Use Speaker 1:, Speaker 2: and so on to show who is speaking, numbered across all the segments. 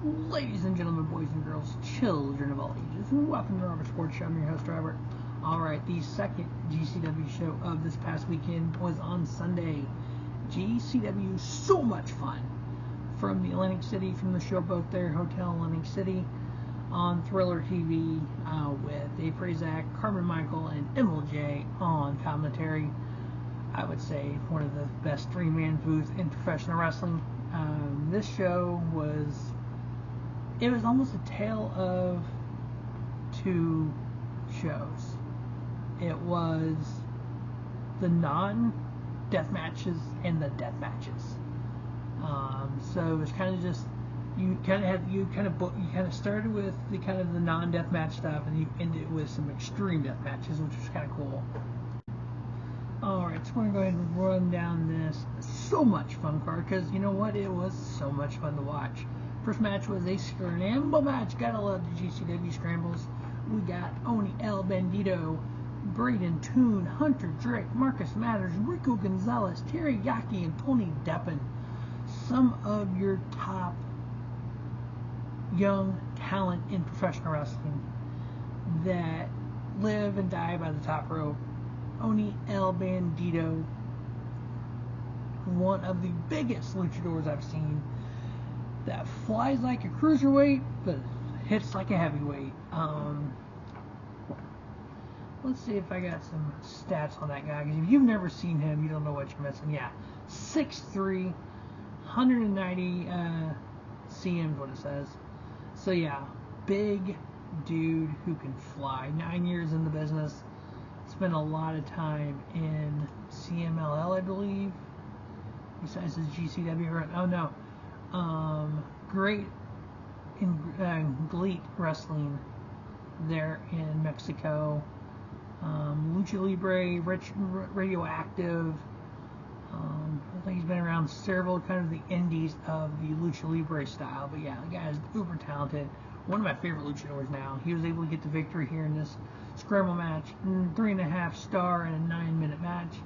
Speaker 1: Ladies and gentlemen, boys and girls, children of all ages, welcome to the Robert Sports Show. I'm your host, Robert. Alright, the second GCW show of this past weekend was on Sunday. GCW, so much fun. From the Atlantic City, from the Showboat there, Hotel Atlantic City, on Thriller TV, with Dave Prazak, Carmen Michael, and MLJ on commentary. I would say one of the best three-man booths in professional wrestling. This show was almost a tale of two shows. It was the non-death matches and the death matches. So it was kind of just you kind of started with the non-death match stuff, and you ended with some extreme death matches, which was kind of cool. Alright, so we're going to go ahead and run down this so much fun card, because you know what? It was so much fun to watch. First match was a Scramble Match. Gotta love the GCW Scrambles. We got Oni El Bendito, Brayden, Toon, Hunter, Drake, Marcus Matters, Rico, Gonzalez, Terry, Yaki, and Tony Deppen. Some of your top young talent in professional wrestling that live and die by the top rope. Oni El Bandito, one of the biggest luchadors I've seen, that flies like a cruiserweight but hits like a heavyweight. Let's see if I got some stats on that guy, because if you've never seen him, you don't know what you're missing. Yeah, 6'3", 190 cm, what it says. So yeah, big dude who can fly. 9 years in the business. Spent a lot of time in CMLL, I believe, besides his GCW run. Oh no, great in GLEAT wrestling there in Mexico. Lucha Libre, Radioactive. I think he's been around several kind of the indies of the Lucha Libre style. But yeah, the guy is uber talented. One of my favorite luchadors now. He was able to get the victory here in this Scramble match. 3.5 star and a 9-minute match.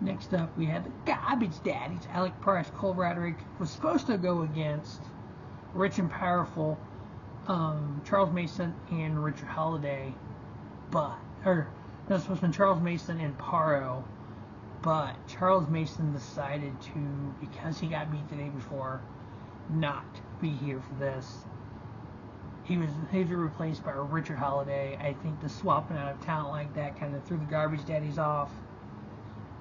Speaker 1: Next up, we had the Gahbage Daddies. Alec, Price, Cole, Radrick was supposed to go against Rich and Powerful, Charles Mason and Richard Holliday, supposed to be Charles Mason and Parrow, but Charles Mason decided to, because he got beat the day before, not be here for this. He was replaced by Richard Holliday. I think the swapping out of talent like that kind of threw the Gahbage Daddies off.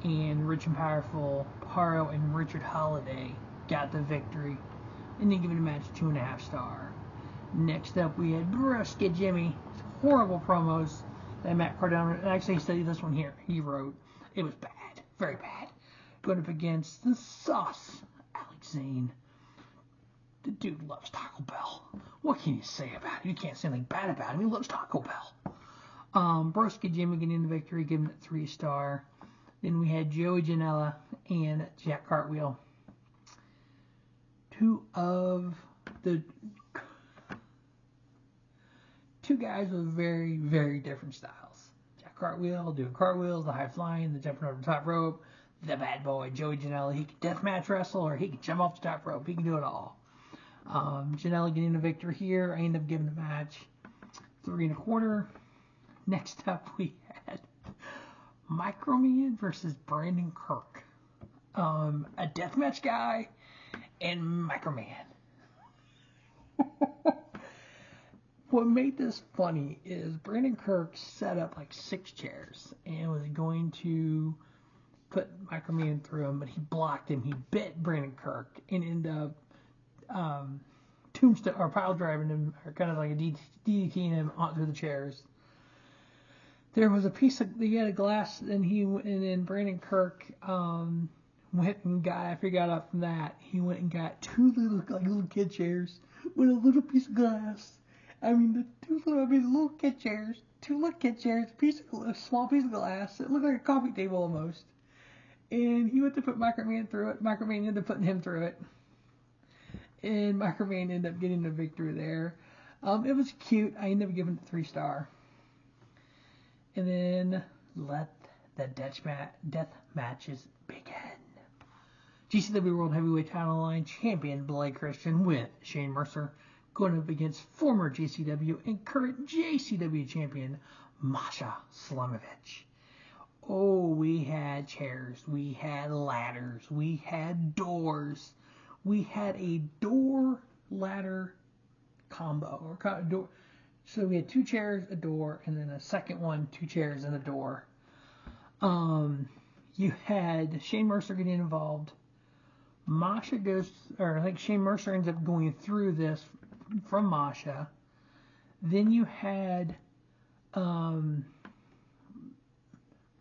Speaker 1: And Rich and Powerful, Parrow, and Richard Holliday got the victory. And then giving the match 2.5 star. Next up, we had Broski Jimmy. Horrible promos that Matt Cardona, actually he studied this one here. He wrote, it was bad, very bad. Going up against the sauce, Alec Zayne. The dude loves Taco Bell. What can you say about him? You can't say anything bad about him. He loves Taco Bell. Broski Jimmy getting the victory, giving it 3 star. Then we had Joey Janela and Jack Cartwheel. Two guys with very, very different styles. Jack Cartwheel doing cartwheels, the high flying, the jumping over the top rope. The bad boy, Joey Janela, he can deathmatch wrestle or he can jump off the top rope. He can do it all. Janela getting the victory here. I ended up giving the match 3.25. Next up, we had Microman versus Brandon Kirk. A deathmatch guy and Microman. What made this funny is Brandon Kirk set up like 6 chairs and was going to put Microman through him, but he blocked him. He bit Brandon Kirk and ended up tombstone or pile driving him, or kind of like a DDTing him onto the chairs. There was a piece of, he had a glass, and then Brandon Kirk went and got, after he got up from that, he went and got 2 little kid chairs with a little piece of glass. I mean, the 2 little kid chairs, 2 little kid chairs, a small piece of glass. It looked like a coffee table almost. And he went to put Microman through it. Microman ended up putting him through it. And Microman ended up getting the victory there. It was cute. I ended up giving it 3 star. And then let the death matches begin. GCW World Heavyweight Title Line Champion Blake Christian with Shane Mercer going up against former GCW and current JCW champion Masha Slamovich. Oh, we had chairs, we had ladders, we had doors, we had a door ladder combo or door. So we had 2 chairs, a door, and then a second one, 2 chairs and a door. You had Shane Mercer getting involved. Masha goes, or I think Shane Mercer ends up going through this from Masha. Then you had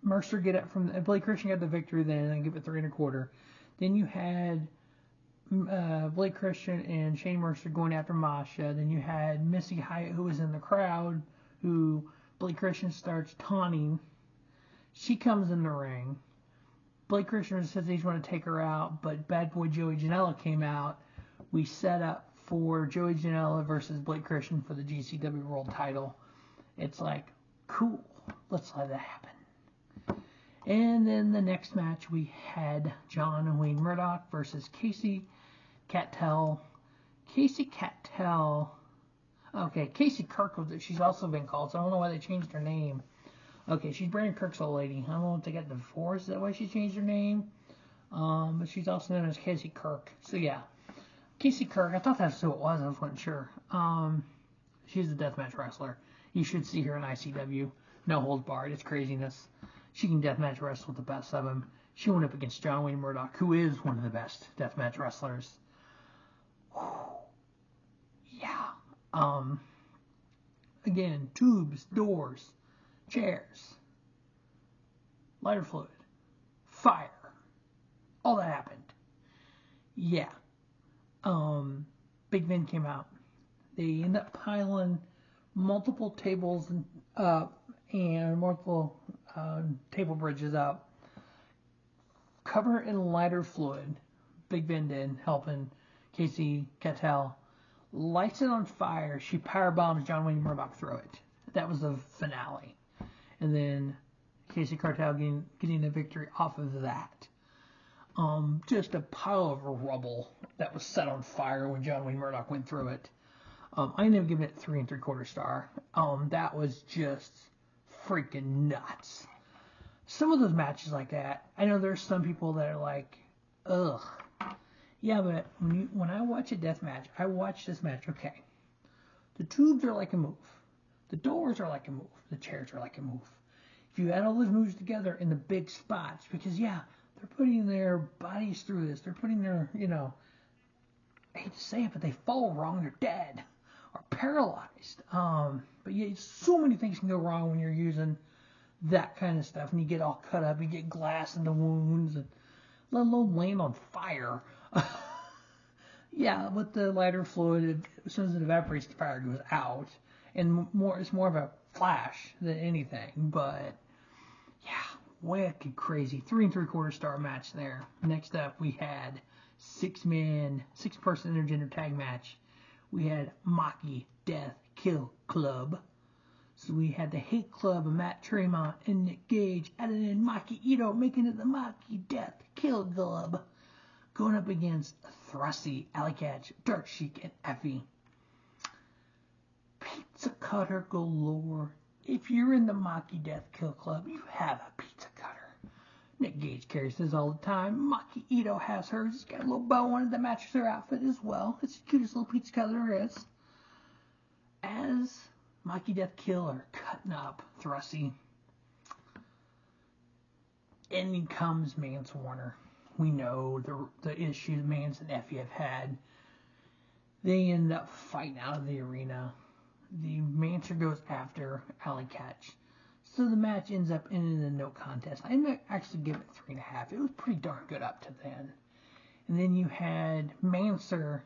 Speaker 1: Mercer get it from Blake Christian got the victory then and give it 3 1/4. Then you had Blake Christian and Shane Mercer going after Masha. Then you had Missy Hyatt, who was in the crowd, who Blake Christian starts taunting. She comes in the ring. Blake Christian says he's going to take her out, but Bad Boy Joey Janela came out. We set up for Joey Janela versus Blake Christian for the GCW World Title. It's like, cool, let's let it happen. And then the next match we had John and Wayne Murdoch versus Kasey Catal. Kasey Catal. Okay, Kasey Kirk was it. She's also been called, so I don't know why they changed her name. Okay, she's Brandon Kirk's old lady. I don't know if they got divorced. Is that why she changed her name? But she's also known as Kasey Kirk. So yeah, Kasey Kirk. I thought that's who it was. I wasn't sure. She's a deathmatch wrestler. You should see her in ICW. No holds barred. It's craziness. She can deathmatch wrestle with the best of them. She went up against John Wayne Murdoch, who is one of the best deathmatch wrestlers. Yeah. Again, tubes, doors, chairs, lighter fluid, fire. All that happened. Yeah. Big Ben came out. They end up piling multiple tables and multiple table bridges up. Cover it in lighter fluid. Big Ben did, helping Kasey Catal. Lights it on fire. She power bombs John Wayne Murdoch through it. That was the finale. And then Kasey Catal getting the victory off of that. Just a pile of rubble that was set on fire when John Wayne Murdoch went through it. I ended up giving it 3 3/4 star. That was just freaking nuts. Some of those matches like that, I know there's some people that are like, ugh. Yeah, but when I watch a death match, I watch this match, okay. The tubes are like a move. The doors are like a move. The chairs are like a move. If you add all those moves together in the big spots, because yeah, they're putting their bodies through this. They're putting their, I hate to say it, but they fall wrong, they're dead or paralyzed. But yeah, so many things can go wrong when you're using that kind of stuff, and you get all cut up, you get glass in the wounds, and let alone laying on fire. Yeah, with the lighter fluid, as soon as it evaporates, the fire goes out, and it's more of a flash than anything. But yeah, wicked crazy. 3 3/4 star match there. Next up, we had 6-person intergender tag match. We had Maki Death Kill Club. So we had the Hate Club of Matt Tremont and Nick Gage, added in Maki Ito, making it the Maki Death Kill Club, going up against Thrussy, Alec, Katch, Dark Sheik, and Effy. Pizza cutter galore. If you're in the Maki Death Kill Club, you have a pizza cutter. Nick Gage carries this all the time. Maki Ito has hers. It's got a little bow on it that matches her outfit as well. It's the cutest little pizza cutter there is. As Maki Death Kill are cutting up Thrussy. In comes Mance Warner. We know the issues Mance and Effy have had. They end up fighting out of the arena. The Mancer goes after Allie Katch. So the match ends up ending in a no contest. I actually give it 3.5. It was pretty darn good up to then. And then you had Mancer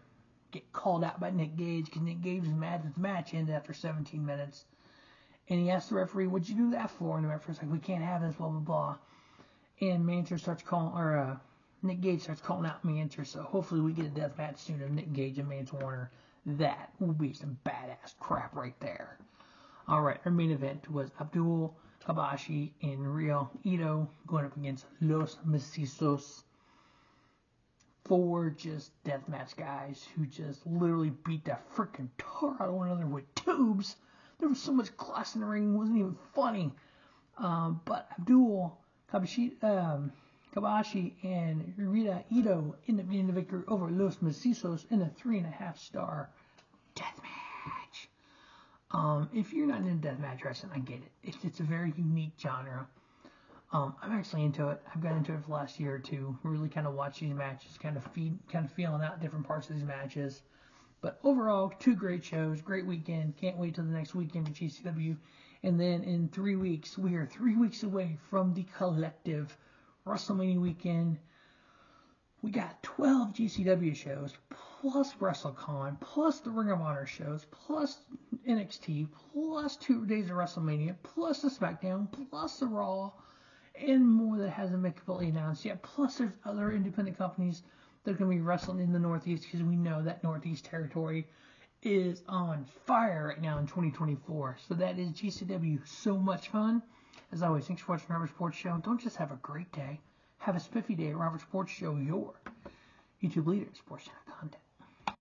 Speaker 1: get called out by Nick Gage because Nick Gage was mad that the match ended after 17 minutes. And he asked the referee, "What'd you do that for?" And the referee's like, "We can't have this, blah, blah, blah." And Mancer starts calling, Nick Gage starts calling out Mancer. So hopefully we get a death match soon of Nick Gage and Mance Warner. That will be some badass crap right there. Alright, our main event was Abdul, Gahbage, and Rio Ito going up against Los Mestizos. 4 just deathmatch guys who just literally beat the freaking tar out of one another with tubes. There was so much glass in the ring, it wasn't even funny. But Abdul, Gahbage, and Rita Ito ended up getting the victory over Los Macizos in a 3.5-star deathmatch. If you're not into deathmatch wrestling, I get it. It's a very unique genre. I'm actually into it. I've got into it for the last year or two. Really kind of watch these matches, kind of feeling out different parts of these matches. But overall, 2 great shows, great weekend. Can't wait till the next weekend with GCW. And then in 3 weeks, we are 3 weeks away from the collective WrestleMania weekend. We got 12 GCW shows, plus WrestleCon, plus the Ring of Honor shows, plus NXT, plus 2 days of WrestleMania, plus the SmackDown, plus the Raw, and more that hasn't been completely announced yet. Plus there's other independent companies that are going to be wrestling in the Northeast, because we know that Northeast territory is on fire right now in 2024. So that is GCW. So much fun. As always, thanks for watching Robert Sports Show. Don't just have a great day. Have a spiffy day at Robert Sports Show, your YouTube leader, Sports Channel.